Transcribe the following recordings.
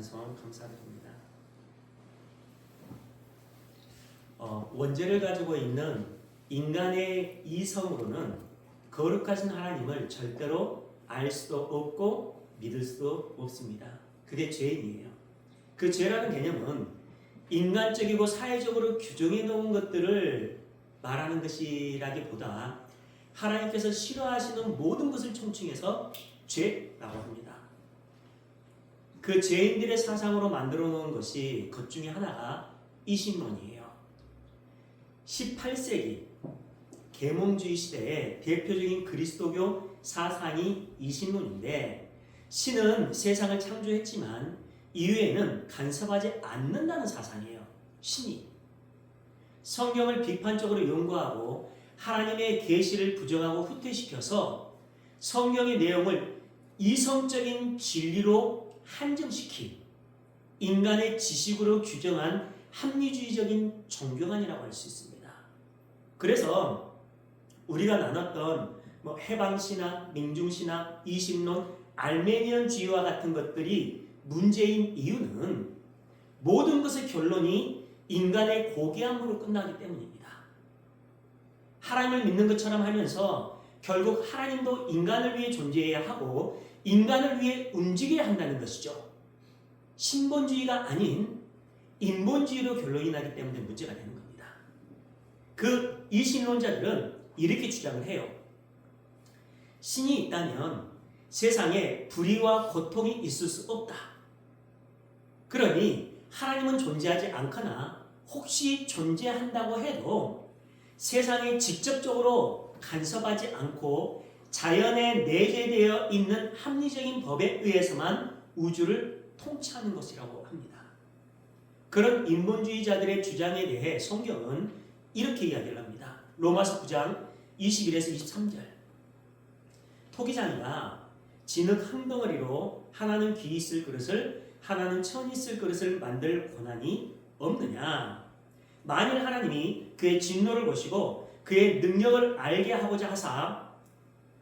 찬송 감사를 합니다. 원죄를 가지고 있는 인간의 이성으로는 거룩하신 하나님을 절대로 알 수도 없고 믿을 수도 없습니다. 그게 죄인이에요. 그 죄라는 개념은 인간적이고 사회적으로 규정해 놓은 것들을 말하는 것이라기보다 하나님께서 싫어하시는 모든 것을 총칭해서 죄라고 합니다. 그 죄인들의 사상으로 만들어 놓은 것이 그 중에 하나가 이신론이에요. 18세기 계몽주의 시대의 대표적인 그리스도교 사상이 이신론인데, 신은 세상을 창조했지만 이후에는 간섭하지 않는다는 사상이에요. 신이 성경을 비판적으로 연구하고 하나님의 계시를 부정하고 후퇴시켜서 성경의 내용을 이성적인 진리로 한정시킨 인간의 지식으로 규정한 합리주의적인 종교관이라고 할 수 있습니다. 그래서 우리가 나눴던 해방신학, 민중신학, 이신론, 알메니언주의와 같은 것들이 문제인 이유는 모든 것의 결론이 인간의 고귀함으로 끝나기 때문입니다. 하나님을 믿는 것처럼 하면서 결국 하나님도 인간을 위해 존재해야 하고 인간을 위해 움직여야 한다는 것이죠. 신본주의가 아닌 인본주의로 결론이 나기 때문에 문제가 되는 겁니다. 그 이신론자들은 이렇게 주장을 해요. 신이 있다면 세상에 불의와 고통이 있을 수 없다. 그러니 하나님은 존재하지 않거나 혹시 존재한다고 해도 세상에 직접적으로 간섭하지 않고 자연에 내재되어 있는 합리적인 법에 의해서만 우주를 통치하는 것이라고 합니다. 그런 인본주의자들의 주장에 대해 성경은 이렇게 이야기를 합니다. 로마서 9장 21에서 23절. 토기장이가 진흙 한 덩어리로 하나는 귀 있을 그릇을 하나는 천 있을 그릇을 만들 권한이 없느냐. 만일 하나님이 그의 진노를 보시고 그의 능력을 알게 하고자 하사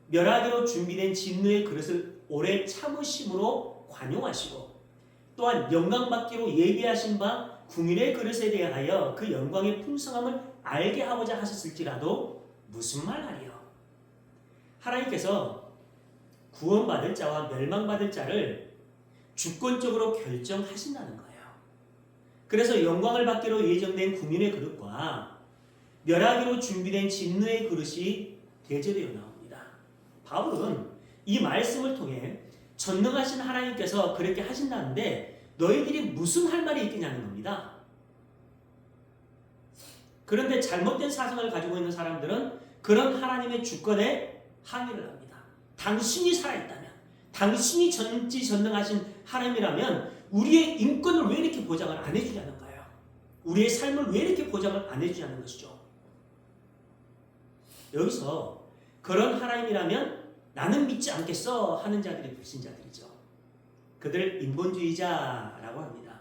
멸하기로 준비된 진노의 그릇을 오래 참으심으로 관용하시고 또한 영광받기로 예비하신 바 궁일의 그릇에 대하여 그 영광의 풍성함을 알게 하고자 하셨을지라도 무슨 말하리요. 하나님께서 구원받을 자와 멸망받을 자를 주권적으로 결정하신다는 거예요. 그래서 영광을 받기로 예정된 궁일의 그릇과 멸하기로 준비된 진노의 그릇이 대조되어 나옵니다. 바울은 이 말씀을 통해 전능하신 하나님께서 그렇게 하신다는데 너희들이 무슨 할 말이 있겠냐는 겁니다. 그런데 잘못된 사상을 가지고 있는 사람들은 그런 하나님의 주권에 항의를 합니다. 당신이 살아있다면, 당신이 전지전능하신 하나님이라면 우리의 인권을 왜 이렇게 보장을 안 해주냐는 거예요. 우리의 삶을 왜 이렇게 보장을 안 해주냐는 것이죠. 여기서 그런 하나님이라면 나는 믿지 않겠어 하는 자들이 불신자들이죠. 그들 인본주의자라고 합니다.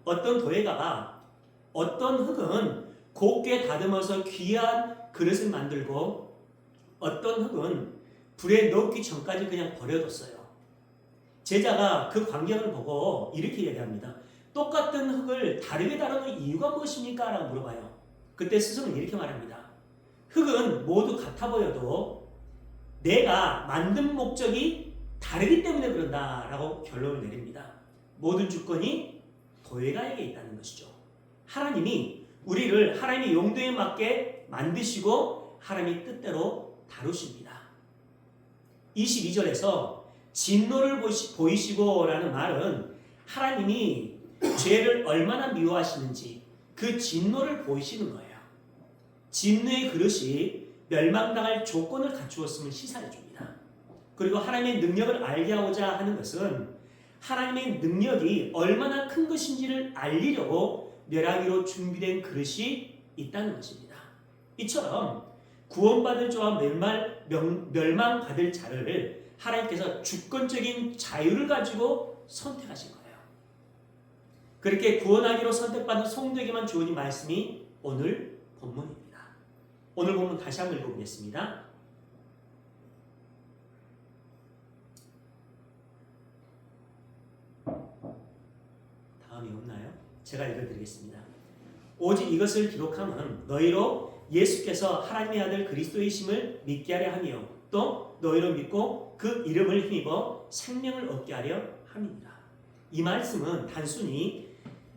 어떤 도예가가 어떤 흙은 곱게 다듬어서 귀한 그릇을 만들고 어떤 흙은 불에 넣기 전까지 그냥 버려뒀어요. 제자가 그 광경을 보고 이렇게 얘기합니다. 똑같은 흙을 다르게 다루는 이유가 무엇입니까? 라고 물어봐요. 그때 스승은 이렇게 말합니다. 흙은 모두 같아 보여도 내가 만든 목적이 다르기 때문에 그런다 라고 결론을 내립니다. 모든 주권이 도예가에게 있다는 것이죠. 하나님이 우리를 하나님의 용도에 맞게 만드시고 하나님의 뜻대로 다루십니다. 22절에서 진노를 보이시고 라는 말은 하나님이 죄를 얼마나 미워하시는지 그 진노를 보이시는 거예요. 진노의 그릇이 멸망당할 조건을 갖추었음을 시사해 줍니다. 그리고 하나님의 능력을 알게 하고자 하는 것은 하나님의 능력이 얼마나 큰 것인지를 알리려고 멸하기로 준비된 그릇이 있다는 것입니다. 이처럼 구원받을 자와 멸망받을 자를 하나님께서 주권적인 자유를 가지고 선택하신 거예요. 그렇게 구원하기로 선택받은 성도에게만 주어진 말씀이 오늘 본문입니다. 오늘 본문 다시 한번 읽어보겠습니다. 마음이 없나요? 제가 읽어드리겠습니다. 오직 이것을 기록함은 너희로 예수께서 하나님의 아들 그리스도이심을 믿게 하려 하며 또 너희로 믿고 그 이름을 힘입어 생명을 얻게 하려 함이니라. 이 말씀은 단순히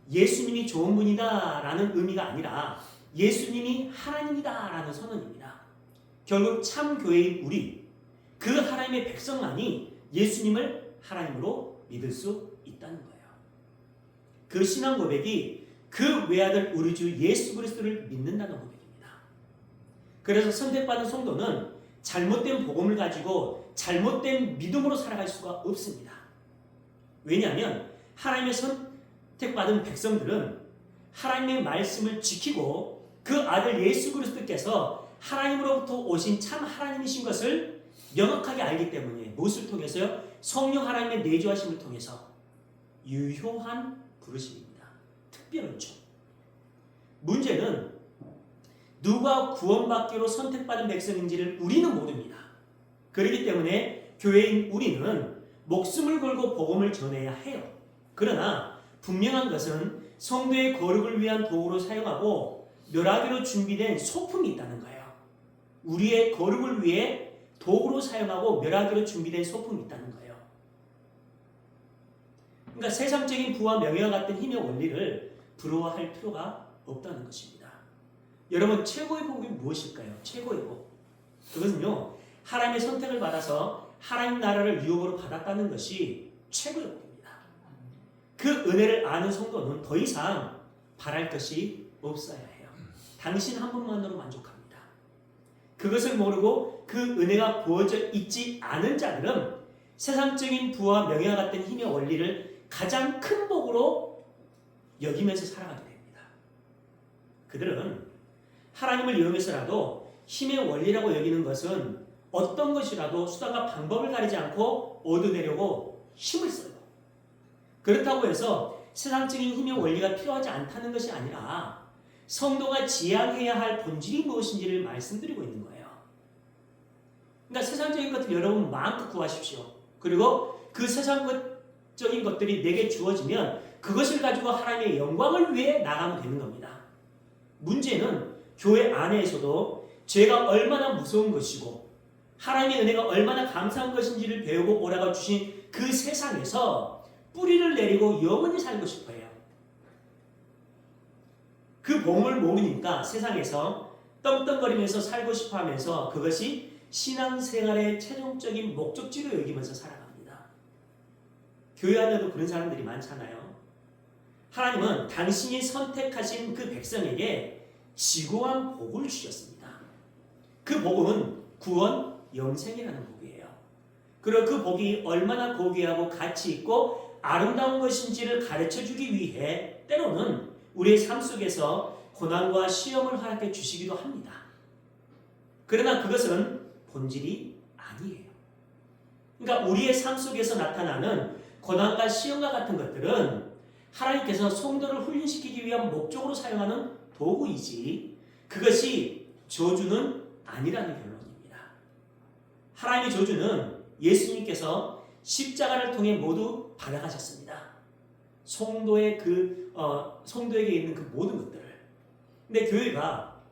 예수님이 좋은 분이다 라는 의미가 아니라 예수님이 하나님이다 라는 선언입니다. 결국 참 교회인 우리, 그 하나님의 백성만이 예수님을 하나님으로 믿을 수 있다는 거예요. 그 신앙 고백이 그 외아들 우리 주 예수 그리스도를 믿는다는 고백입니다. 그래서 선택받은 성도는 잘못된 복음을 가지고 잘못된 믿음으로 살아갈 수가 없습니다. 왜냐하면 하나님의 선택받은 백성들은 하나님의 말씀을 지키고 그 아들 예수 그리스도께서 하나님으로부터 오신 참 하나님이신 것을 명확하게 알기 때문에 무엇을 통해서요? 성령 하나님의 내주하심을 통해서 유효한 부르심입니다. 특별은총. 문제는 누가 구원받기로 선택받은 백성인지를 우리는 모릅니다. 그렇기 때문에 교회인 우리는 목숨을 걸고 복음을 전해야 해요. 그러나 분명한 것은 성도의 거룩을 위한 도구로 사용하고 멸하기로 준비된 소품이 있다는 거예요. 우리의 거룩을 위해 도구로 사용하고 멸하기로 준비된 소품이 있다는 거예요. 그러니까 세상적인 부와 명예와 같은 힘의 원리를 부러워할 필요가 없다는 것입니다. 여러분, 최고의 복이 무엇일까요? 최고의 복. 그것은요, 하나님의 선택을 받아서 하나님 나라를 유업으로 받았다는 것이 최고의 복입니다. 그 은혜를 아는 성도는 더 이상 바랄 것이 없어야 해요. 당신 한 분만으로 만족합니다. 그것을 모르고 그 은혜가 부어져 있지 않은 자들은 세상적인 부와 명예와 같은 힘의 원리를 가장 큰 복으로 여기면서 살아가게 됩니다. 그들은 하나님을 이용해서라도 힘의 원리라고 여기는 것은 어떤 것이라도 수단과 방법을 가리지 않고 얻어내려고 힘을 써요. 그렇다고 해서 세상적인 힘의 원리가 필요하지 않다는 것이 아니라 성도가 지향해야 할 본질이 무엇인지를 말씀드리고 있는 거예요. 그러니까 세상적인 것들 여러분 마음껏 구하십시오. 그리고 그 세상적인 것들이 내게 주어지면 그것을 가지고 하나님의 영광을 위해 나가면 되는 겁니다. 문제는 교회 안에서도 죄가 얼마나 무서운 것이고 하나님의 은혜가 얼마나 감사한 것인지를 배우고 오라가 주신 그 세상에서 뿌리를 내리고 영원히 살고 싶어요. 그 복음을 모르니까 세상에서 떵떵거리면서 살고 싶어 하면서 그것이 신앙생활의 최종적인 목적지로 여기면서 살아갑니다. 교회 안에도 그런 사람들이 많잖아요. 하나님은 당신이 선택하신 그 백성에게 지고한 복을 주셨습니다. 그 복은 구원, 영생이라는 복이에요. 그리고 그 복이 얼마나 고귀하고 가치 있고 아름다운 것인지를 가르쳐주기 위해 때로는 우리의 삶 속에서 고난과 시험을 허락해 주시기도 합니다. 그러나 그것은 본질이 아니에요. 그러니까 우리의 삶 속에서 나타나는 고난과 시험과 같은 것들은 하나님께서 성도를 훈련시키기 위한 목적으로 사용하는 도구이지 그것이 저주는 아니라는 결론입니다. 하나님의 저주는 예수님께서 십자가를 통해 모두 받아가셨습니다. 성도에게 있는 그 모든 것들을. 근데 교회가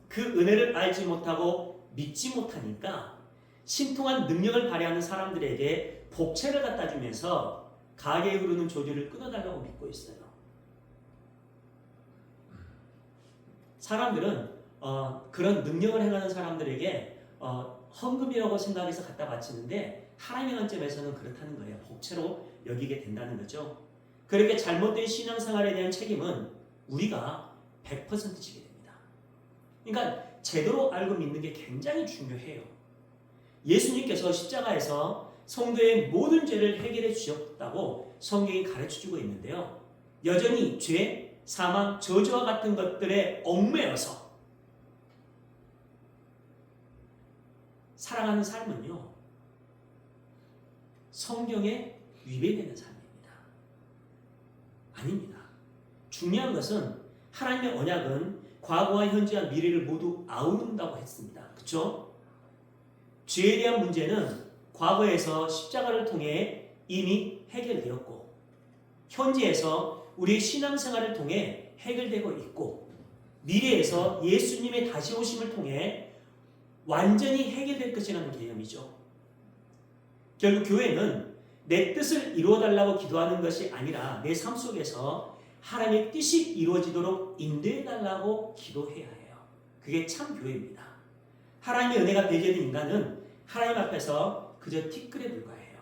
그 은혜를 알지 못하고 믿지 못하니까 신통한 능력을 발휘하는 사람들에게 복채를 갖다 주면서 가게에 흐르는 조주를 끊어달라고 믿고 있어요. 사람들은 그런 능력을 행하는 사람들에게 헌금이라고 생각해서 갖다 바치는데 하나님의 관점에서는 그렇다는 거예요. 복채로 여기게 된다는 거죠. 그렇게 잘못된 신앙생활에 대한 책임은 우리가 100% 지게 됩니다. 그러니까 제대로 알고 믿는 게 굉장히 중요해요. 예수님께서 십자가에서 성도의 모든 죄를 해결해 주셨다고 성경이 가르쳐주고 있는데요. 여전히 죄, 사망, 저주와 같은 것들에 얽매여서 살아가는 삶은요, 성경에 위배되는 삶입니다. 아닙니다. 중요한 것은 하나님의 언약은 과거와 현재와 미래를 모두 아우른다고 했습니다. 그렇죠? 죄에 대한 문제는 과거에서 십자가를 통해 이미 해결되었고 현재에서 우리의 신앙생활을 통해 해결되고 있고 미래에서 예수님의 다시 오심을 통해 완전히 해결될 것이라는 개념이죠. 결국 교회는 내 뜻을 이루어달라고 기도하는 것이 아니라 내 삶 속에서 하나님의 뜻이 이루어지도록 인도해달라고 기도해야 해요. 그게 참 교회입니다. 하나님의 은혜가 배제된 인간은 하나님 앞에서 그저 티끌에 불과해요.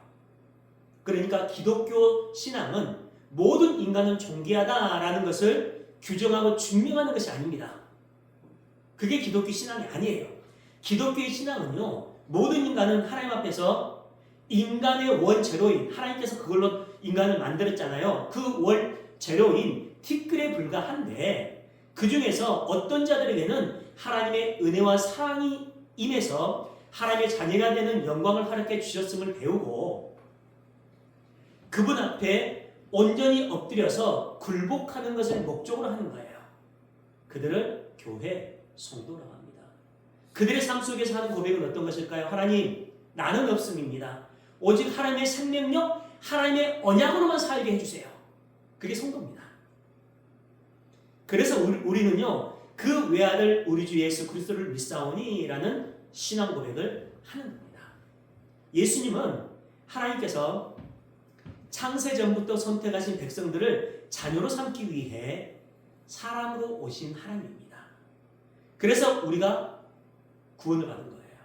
그러니까 기독교 신앙은 모든 인간은 존귀하다라는 것을 규정하고 증명하는 것이 아닙니다. 그게 기독교 신앙이 아니에요. 기독교의 신앙은요, 모든 인간은 하나님 앞에서 인간의 원재료인, 하나님께서 그걸로 인간을 만들었잖아요. 그 원재료인 티끌에 불과한데 그 중에서 어떤 자들에게는 하나님의 은혜와 사랑이 임해서 하나님의 자녀가 되는 영광을 허락해 주셨음을 배우고 그분 앞에 온전히 엎드려서 굴복하는 것을 목적으로 하는 거예요. 그들을 교회 성도라고 합니다. 그들의 삶 속에서 하는 고백은 어떤 것일까요? 하나님, 나는 없음입니다. 오직 하나님의 생명력, 하나님의 언약으로만 살게 해주세요. 그게 성도입니다. 그래서 우리는요, 그 외아들 우리 주 예수 그리스도를 믿사오니라는 신앙 고백을 하는 겁니다. 예수님은 하나님께서 창세전부터 선택하신 백성들을 자녀로 삼기 위해 사람으로 오신 하나님입니다. 그래서 우리가 구원을 받은 거예요.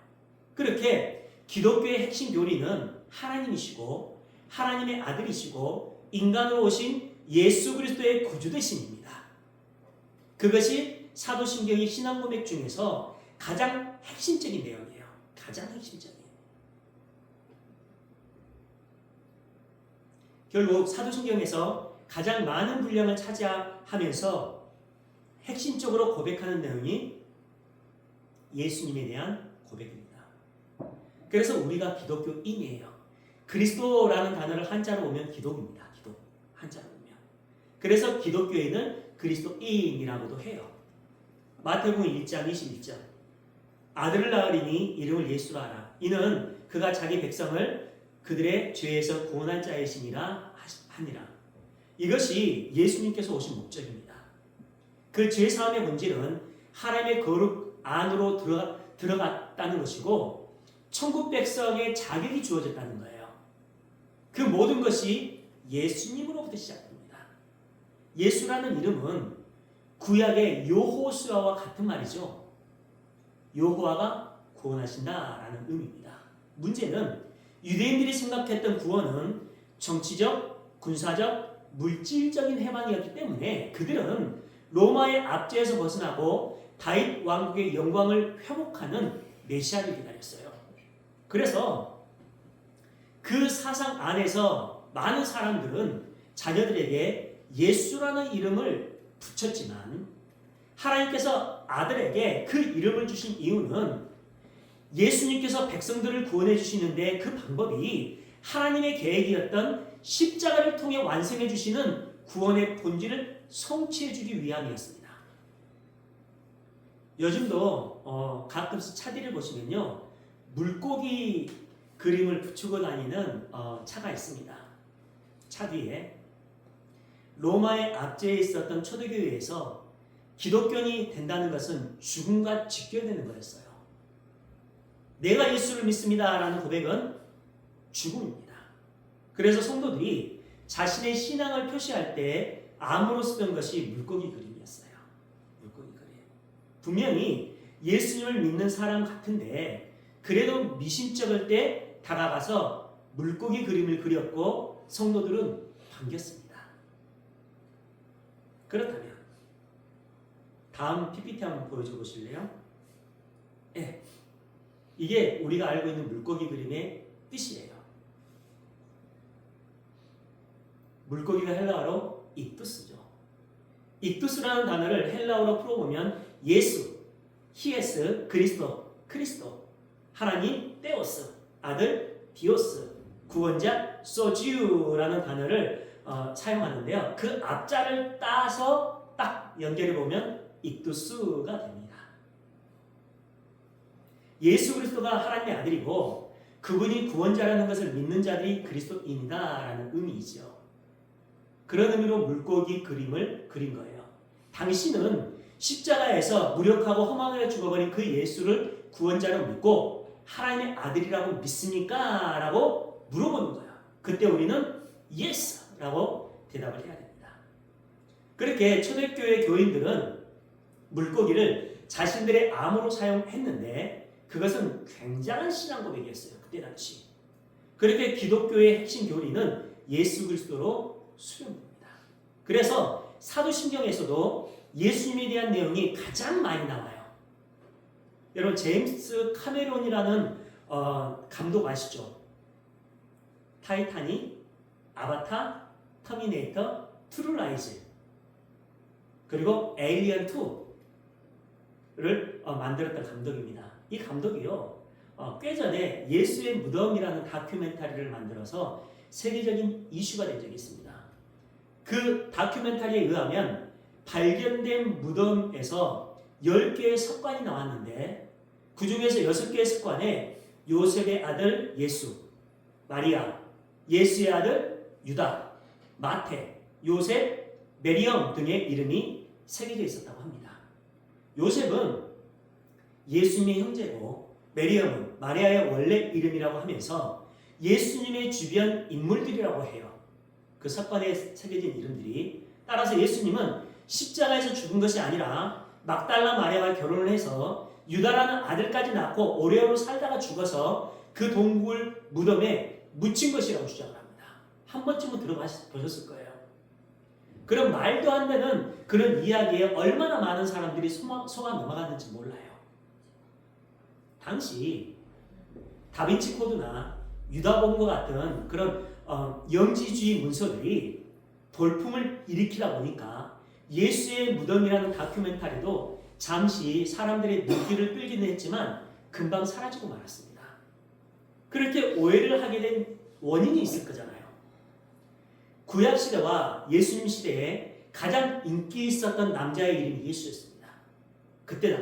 그렇게 기독교의 핵심 교리는 하나님이시고 하나님의 아들이시고 인간으로 오신 예수 그리스도의 구주되심입니다. 그것이 사도신경의 신앙 고백 중에서 가장 핵심적인 내용이에요. 가장 핵심적인. 결국 사도신경에서 가장 많은 분량을 차지하면서 핵심적으로 고백하는 내용이 예수님에 대한 고백입니다. 그래서 우리가 기독교인이에요. 그리스도라는 단어를 한자로 보면 기독입니다. 기독. 한자로 보면. 그래서 기독교인은 그리스도인이라고도 해요. 마태복음 1장 21절. 아들을 낳으리니 이름을 예수라 하라. 이는 그가 자기 백성을 그들의 죄에서 구원할 자이시니라 하니라. 이것이 예수님께서 오신 목적입니다. 그 죄사함의 본질은 하나님의 거룩 안으로 들어갔다는 것이고 천국 백성의 자격이 주어졌다는 거예요. 그 모든 것이 예수님으로부터 시작됩니다. 예수라는 이름은 구약의 여호수아와 같은 말이죠. 여호와가 구원하신다라는 의미입니다. 문제는 유대인들이 생각했던 구원은 정치적, 군사적, 물질적인 해방이었기 때문에 그들은 로마의 압제에서 벗어나고 다윗 왕국의 영광을 회복하는 메시아를 기다렸어요. 그래서 그 사상 안에서 많은 사람들은 자녀들에게 예수라는 이름을 붙였지만 하나님께서 아들에게 그 이름을 주신 이유는 예수님께서 백성들을 구원해 주시는데 그 방법이 하나님의 계획이었던 십자가를 통해 완성해 주시는 구원의 본질을 성취해 주기 위함이었습니다. 요즘도 가끔씩 차들을 보시면요, 물고기 그림을 붙이고 다니는 차가 있습니다. 차 뒤에 로마의 압제에 있었던 초대교회에서 기독교인이 된다는 것은 죽음과 직결되는 거였어요. 내가 예수를 믿습니다 라는 고백은 죽음입니다. 그래서 성도들이 자신의 신앙을 표시할 때 암으로 쓰던 것이 물고기 그림이었어요. 물고기 그림. 분명히 예수님을 믿는 사람 같은데 그래도 미심쩍을 때 다가가서 물고기 그림을 그렸고 성도들은 반겼습니다. 그렇다면 다음 PPT 한번 보여줘 보실래요? 네. 이게 우리가 알고 있는 물고기 그림의 뜻이에요. 물고기가 헬라어로 익투스죠. 익투스라는 단어를 헬라어로 풀어보면 예수, 히에스, 그리스도, 하나님, 테오스, 아들, 디오스, 구원자, 소지우라는 단어를 사용하는데요. 그 앞자를 따서 딱 연결해보면 익투스가 됩니다. 예수 그리스도가 하나님의 그런 의미로 물고기 그림을 그린 거예요. 당신은 십자가에서 무력하고 허망하게 죽어버린 그 예수를 구원자로 믿고 하나님의 아들이라고 믿습니까? 라고 물어보는 거야. 그때 우리는 yes! 라고 대답을 해야 됩니다. 그렇게 초대교회 교인들은 물고기를 자신들의 암호로 사용했는데 그것은 굉장한 신앙 고백이었어요. 그때 당시. 그렇게 기독교의 핵심 교리는 예수 그리스도로 수렴됩니다. 그래서 사도신경에서도 예수님에 대한 내용이 가장 많이 나와요. 여러분 제임스 카메론이라는 감독 아시죠? 타이타닉, 아바타, 터미네이터, 트루 라이즈 그리고 에일리언 2를 만들었던 감독입니다. 이 감독이요 꽤 전에 예수의 무덤이라는 다큐멘터리를 만들어서 세계적인 이슈가 된 적이 있습니다. 그 다큐멘터리에 의하면 발견된 무덤에서 10개의 석관이 나왔는데 그 중에서 6개의 석관에 요셉의 아들 예수, 마리아, 예수의 아들 유다, 마태, 요셉, 메리엄 등의 이름이 새겨져 있었다고 합니다. 요셉은 예수님의 형제고 메리엄은 마리아의 원래 이름이라고 하면서 예수님의 주변 인물들이라고 해요. 그 석관에 새겨진 이름들이. 따라서 예수님은 십자가에서 죽은 것이 아니라 막달라 마리아와 결혼을 해서 유다라는 아들까지 낳고 오래오래 살다가 죽어서 그 동굴 무덤에 묻힌 것이라고 주장을 합니다. 한 번쯤은 들어보셨을 거예요. 그런 말도 안 되는 그런 이야기에 얼마나 많은 사람들이 속아 넘어갔는지 몰라요. 당시 다빈치 코드나 유다본과 같은 그런 영지주의 문서들이 돌풍을 일으키다 보니까 예수의 무덤이라는 다큐멘터리도 잠시 사람들의 눈길을 끌기는 했지만 금방 사라지고 말았습니다. 그렇게 오해를 하게 된 원인이 있을 거잖아요. 구약시대와 예수님 시대에 가장 인기 있었던 남자의 이름이 예수였습니다. 그때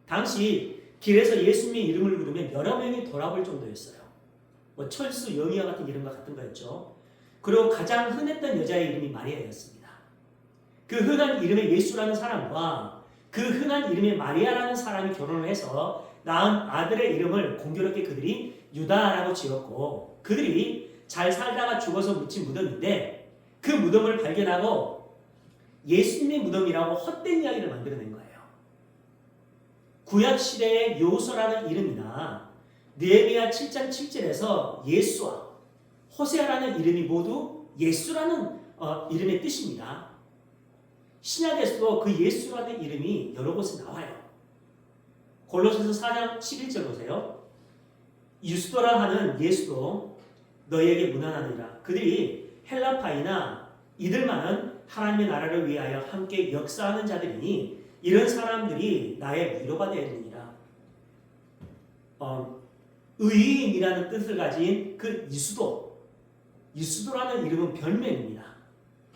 당시 길에서 예수님의 이름을 부르면 여러 명이 돌아볼 정도였어요. 뭐 철수, 영희와 같은 이름과 같은 거였죠. 그리고 가장 흔했던 여자의 이름이 마리아였습니다. 그 흔한 이름의 예수라는 사람과 그 흔한 이름의 마리아라는 사람이 결혼을 해서 낳은 아들의 이름을 공교롭게 그들이 유다라고 지었고 그들이 잘 살다가 죽어서 묻힌 무덤인데 그 무덤을 발견하고 예수님의 무덤이라고 헛된 이야기를 만들어낸 거예요. 구약시대의 요소라는 이름이나 느헤미야 7장 7절에서 예수와 호세아라는 이름이 모두 예수라는 이름의 뜻입니다. 신약에서도 그 예수라는 이름이 여러 곳에 나와요. 골로새서 4장 11절 보세요. 유스도라 하는 예수도 너희에게 문안하느니라. 그들이 헬라파이나 이들만은 하나님의 나라를 위하여 함께 역사하는 자들이니 이런 사람들이 나의 위로가 되느니라. 의인이라는 뜻을 가진 그 유스도라는 이름은 별명입니다.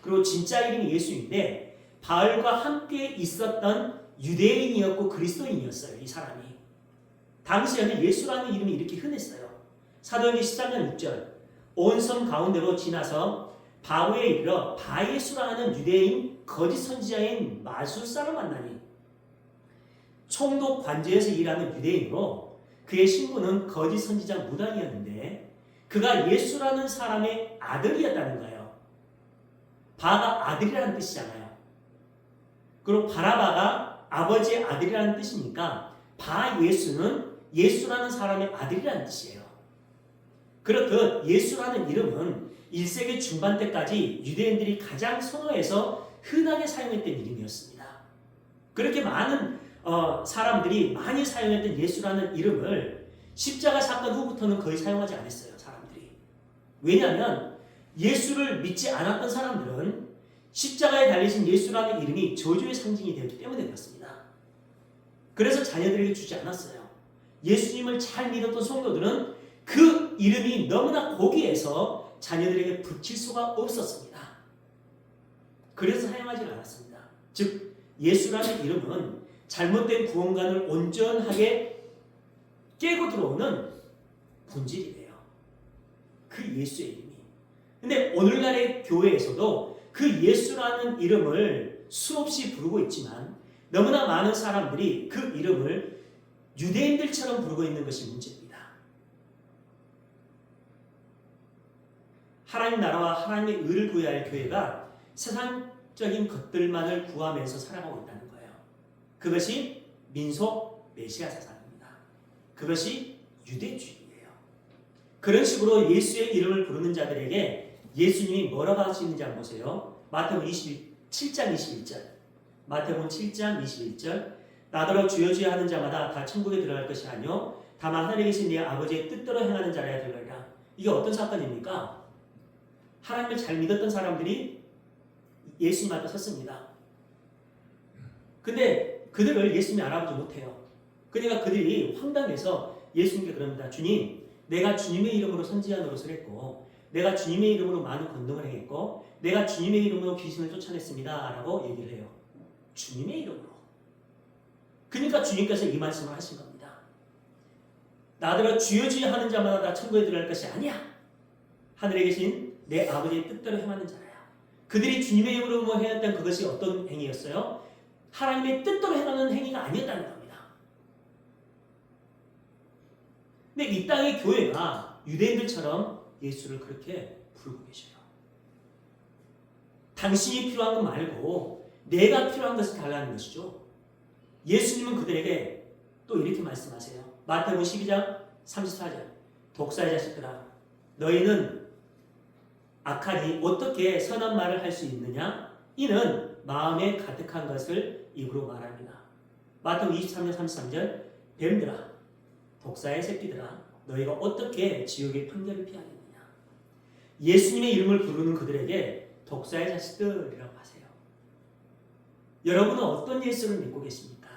그리고 진짜 이름이 예수인데 바울과 함께 있었던 유대인이었고 그리스도인이었어요. 이 사람이. 당시에는 예수라는 이름이 이렇게 흔했어요. 사도행전 13장 6절 온 섬 가운데로 지나서 바우에 이르러 바예수라는 유대인 거짓 선지자인 마술사를 만나니 총독 관제에서 일하는 유대인으로 그의 신분은 거짓 선지자 무당이었는데 그가 예수라는 사람의 아들이었다는 거예요. 바가 아들이라는 뜻이잖아요. 그리고 바라바가 아버지의 아들이라는 뜻이니까 바예수는 예수라는 사람의 아들이라는 뜻이에요. 그렇듯 예수라는 이름은 1세기 중반 때까지 유대인들이 가장 선호해서 흔하게 사용했던 이름이었습니다. 그렇게 많은 사람들이 많이 사용했던 예수라는 이름을 십자가 사건 후부터는 거의 사용하지 않았어요. 사람들이. 왜냐하면 예수를 믿지 않았던 사람들은 십자가에 달리신 예수라는 이름이 저주의 상징이 되었기 때문에 그렇습니다. 그래서 자녀들에게 주지 않았어요. 예수님을 잘 믿었던 성도들은 그 이름이 너무나 고귀해서 자녀들에게 붙일 수가 없었습니다. 그래서 사용하지 않았습니다. 즉 예수라는 이름은 잘못된 구원관을 온전하게 깨고 들어오는 본질이래요. 그 예수의 이름이. 근데 오늘날의 교회에서도 그 예수라는 이름을 수없이 부르고 있지만 너무나 많은 사람들이 그 이름을 유대인들처럼 부르고 있는 것이 문제입니다. 하나님 나라와 하나님의 의를 구해야 할 교회가 세상적인 것들만을 구하면서 살아가고 있다는 거예요. 그것이 민속 메시아 사상입니다. 그것이 유대주의예요. 그런 식으로 예수의 이름을 부르는 자들에게 예수님이 뭐라고 하시는지 한번 보세요. 마태복음 7장 21절. 마태복음 7장 21절. 나더러 주여 주여 하는 자마다 다 천국에 들어갈 것이 아니요 다만 하늘에 계신 네 아버지의 뜻대로 행하는 자라야 들어가리라. 이게 어떤 사건입니까? 하나님을 잘 믿었던 사람들이 예수님 앞에 섰습니다. 근데 그들을 예수님이 알아보지 못해요. 그러니까 그들이 황당해서 예수님께 그럽니다. 주님, 내가 주님의 이름으로 선지자 노릇을 했고 내가 주님의 이름으로 많은 권능을 행했고 내가 주님의 이름으로 귀신을 쫓아냈습니다. 라고 얘기를 해요. 주님의 이름으로. 그러니까 주님께서 이 말씀을 하신 겁니다. 나더러 주여 주여 하는 자마다 다 천국에 들어갈 것이 아니야. 하늘에 계신 내 아버지의 뜻대로 행하는 자라야. 그들이 주님의 이름으로 행했던 그것이 어떤 행위였어요? 하나님의 뜻대로 행하는 행위가 아니었다는 겁니다. 근데 이 땅의 교회가 유대인들처럼 예수를 그렇게 부르고 계셔요. 당신이 필요한 것 말고 내가 필요한 것을 달라는 것이죠. 예수님은 그들에게 또 이렇게 말씀하세요. 마태복음 12장 34절. 독사의 자식들아, 너희는 악하니 어떻게 선한 말을 할 수 있느냐? 이는 마음에 가득한 것을 입으로 말합니다. 마태복음 23장 33절. 뱀들아, 독사의 새끼들아, 너희가 어떻게 지옥의 판결을 피하겠느냐? 예수님의 이름을 부르는 그들에게 독사의 자식들이라고 하세요. 여러분은 어떤 예수를 믿고 계십니까?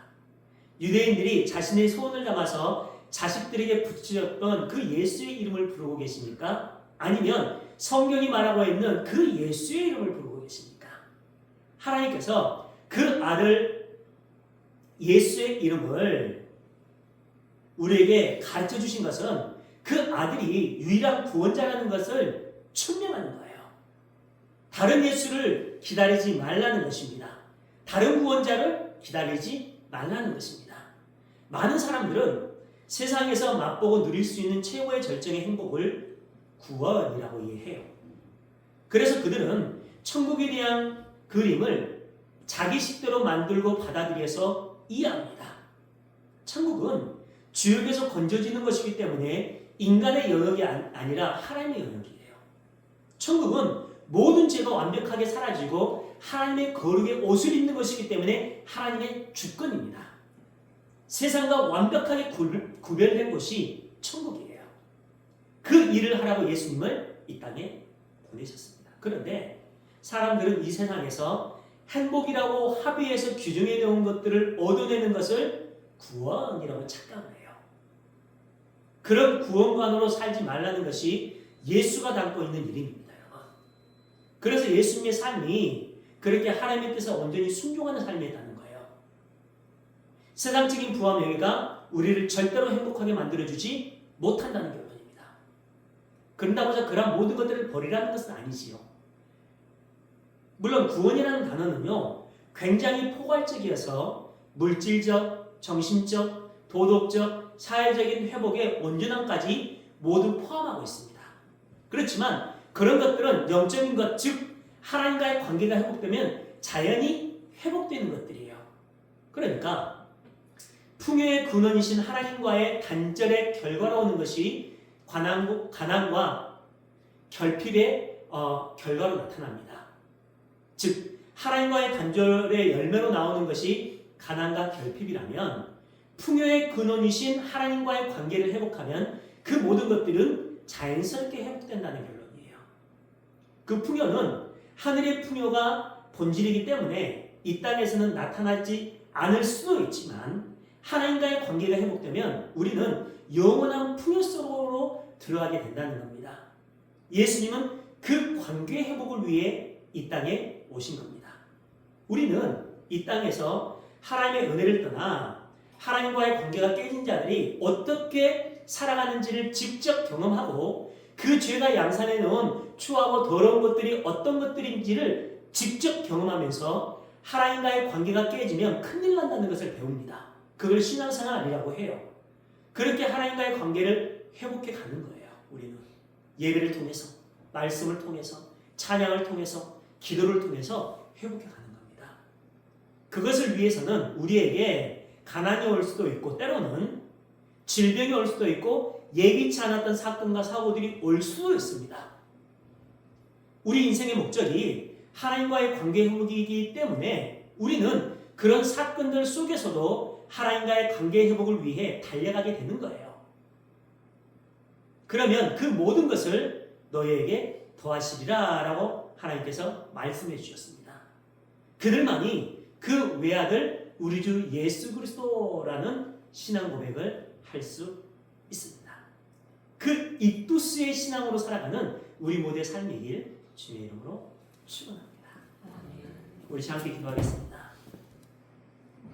유대인들이 자신의 소원을 담아서 자식들에게 붙였던 그 예수의 이름을 부르고 계십니까? 아니면 성경이 말하고 있는 그 예수의 이름을 부르고 계십니까? 하나님께서 그 아들 예수의 이름을 우리에게 가르쳐 주신 것은 그 아들이 유일한 구원자라는 것을 증명하는 거예요. 다른 예수를 기다리지 말라는 것입니다. 다른 구원자를 기다리지 말라는 것입니다. 많은 사람들은 세상에서 맛보고 누릴 수 있는 최고의 절정의 행복을 구원이라고 이해해요. 그래서 그들은 천국에 대한 그림을 자기 식대로 만들고 받아들여서 이해합니다. 천국은 지옥에서 건져지는 것이기 때문에 인간의 영역이 아니라 하나님의 영역이에요. 천국은 모든 죄가 완벽하게 사라지고 하나님의 거룩의 옷을 입는 것이기 때문에 하나님의 주권입니다. 세상과 완벽하게 구별된 곳이 천국이에요. 그 일을 하라고 예수님을 이 땅에 보내셨습니다. 그런데 사람들은 이 세상에서 행복이라고 합의해서 규정해 놓은 것들을 얻어내는 것을 구원이라고 착각을 해요. 그런 구원관으로 살지 말라는 것이 예수가 담고 있는 이름입니다. 여러분. 그래서 예수님의 삶이 그렇게 하나님의 뜻에 온전히 순종하는 삶이었다는 거예요. 세상적인 부와 명예가 우리를 절대로 행복하게 만들어주지 못한다는 결론입니다. 그런다고 해서 그런 모든 것들을 버리라는 것은 아니지요. 물론 구원이라는 단어는요, 굉장히 포괄적이어서 물질적, 정신적, 도덕적, 사회적인 회복의 온전함까지 모두 포함하고 있습니다. 그렇지만 그런 것들은 영적인 것, 즉 하나님과의 관계가 회복되면 자연히 회복되는 것들이에요. 그러니까 풍요의 근원이신 하나님과의 단절의 결과로 오는 것이 가난과 결핍의 결과로 나타납니다. 즉 하나님과의 단절의 열매로 나오는 것이 가난과 결핍이라면 풍요의 근원이신 하나님과의 관계를 회복하면 그 모든 것들은 자연스럽게 회복된다는 결론이에요. 그 풍요는 하늘의 풍요가 본질이기 때문에 이 땅에서는 나타나지 않을 수도 있지만 하나님과의 관계가 회복되면 우리는 영원한 풍요 속으로 들어가게 된다는 겁니다. 예수님은 그 관계 회복을 위해 이 땅에 오신 겁니다. 우리는 이 땅에서 하나님의 은혜를 떠나 하나님과의 관계가 깨진 자들이 어떻게 살아가는지를 직접 경험하고 그 죄가 양산해 놓은 추하고 더러운 것들이 어떤 것들인지를 직접 경험하면서 하나님과의 관계가 깨지면 큰일 난다는 것을 배웁니다. 그걸 신앙생활이라고 해요. 그렇게 하나님과의 관계를 회복해 가는 거예요. 우리는 예배를 통해서, 말씀을 통해서, 찬양을 통해서, 기도를 통해서 회복해 가는 겁니다. 그것을 위해서는 우리에게 가난이 올 수도 있고 때로는 질병이 올 수도 있고 예기치 않았던 사건과 사고들이 올 수도 있습니다. 우리 인생의 목적이 하나님과의 관계 회복이기 때문에 우리는 그런 사건들 속에서도 하나님과의 관계 회복을 위해 달려가게 되는 거예요. 그러면 그 모든 것을 너희에게 더하시리라 라고 하나님께서 말씀해 주셨습니다. 그들만이 그 외아들 우리 주 예수 그리스도라는 신앙 고백을 할 수 있습니다. 그 익두스의 신앙으로 살아가는 우리 모두의 삶이길 주의 이름으로 축원합니다. 우리 함께 기도하겠습니다.